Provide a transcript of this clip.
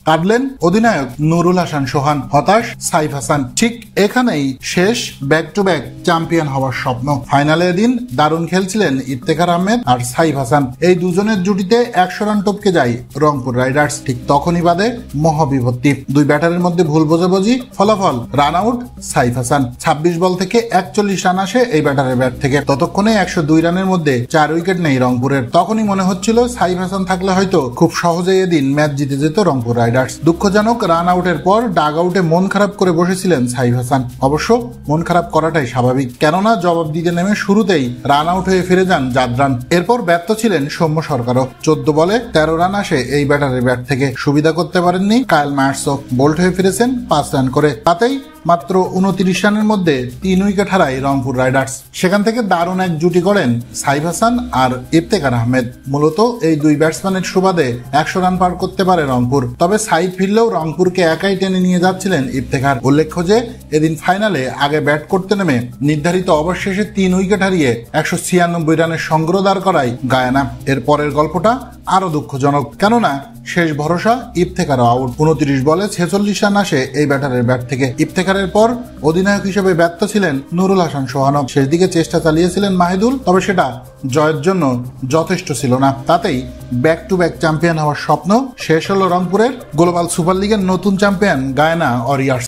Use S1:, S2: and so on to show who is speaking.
S1: কাটলেন অধিনায়ক নুরুল হাসান সোহান, হতাশ সাইফ হাসান। ঠিক এখানেই শেষ ব্যাক টু ব্যাক চ্যাম্পিয়ন হওয়ার স্বপ্ন। ফাইনালের দিন দারুণ খেলছিলেন ইফতেখার আহমেদ আর সাইফ হাসান। এই দুজনের জুটিতে 100 রান টপকে যায় রংপুর রাইডার্স। ঠিক তখনই বাদে মহাবিপত্তি। দুই ব্যাটারের মধ্যে ভুল বোঝাবুঝি, ফলাফল রান আউট সাইফ হাসান। 26 বল থেকে 41 রান আসে এই ব্যাটারের ব্যাট থেকে। ততক্ষণে 102 রানের মধ্যে 4 উইকেট নেই রংপুরের। তখনই মনে হচ্ছিল সাইফ হাসান থাকলে হয়তো খুব সহজেই এদিন ম্যাচ জিতে যেত রংপুর রাইডার্স। দুঃখজনক, রান আউটের পর ডাগ আউটে মন খারাপ করে বসেছিলেন সাইফ হাসান। অবশ্য মন খারাপ করাটাই স্বাভাবিক, কেননা জবাব দিতে নেমে শুরুতেই রান আউট হয়ে ফিরে যান জাদরান। এরপর ব্যর্থ ছিলেন সৌম্য সরকারও। 14 বলে 13 রান আসে এই ব্যাটারের ব্যাট থেকে। সুবিধা করতে পারেননি কায়েল মায়ার্সও। বোল্ট হয়ে ফিরেছেন 5 রান করে। তাতেই মাত্র 29 রানের মধ্যে 3 উইকেট হারায় রংপুর রাইডার্স। সেখান থেকে দারুণ এক জুটি করেন সাইফ হাসান আর ইফতেখার আহমেদ। মূলত এই দুই ব্যাটসম্যানের সুবাদে 100 রান পার করতে পারে রংপুর। তবে সাইফ ফিরলেও রংপুরকে একাই টেনে নিয়ে যাচ্ছিলেন ইফতেখার। উল্লেখ্য যে এদিন ফাইনালে আগে ব্যাট করতে নেমে নির্ধারিত ওভার শেষে 3 উইকেট হারিয়ে 196 রানের সংগ্রহ দাঁড় করায় গায়ানা। এর পরের গল্পটা আরো দুঃখজনক, কেননা শেষ ভরসা ইফতেখার আউট। 29 বলে 46 রান আসে এই ব্যাটারের ব্যাট থেকে। ইফতেখারের পর অধিনায়ক হিসেবে ব্যর্থ ছিলেন নুরুল হাসান সোহান। শেষ দিকে চেষ্টা চালিয়েছিলেন মাহিদুল, তবে সেটা জয়ের জন্য যথেষ্ট ছিল না। তাতেই ব্যাক টু ব্যাক চ্যাম্পিয়ন হওয়ার স্বপ্ন শেষ হলো রংপুরের। গ্লোবাল সুপার লিগের নতুন চ্যাম্পিয়ন গায়ানা ওয়ারিয়র্স।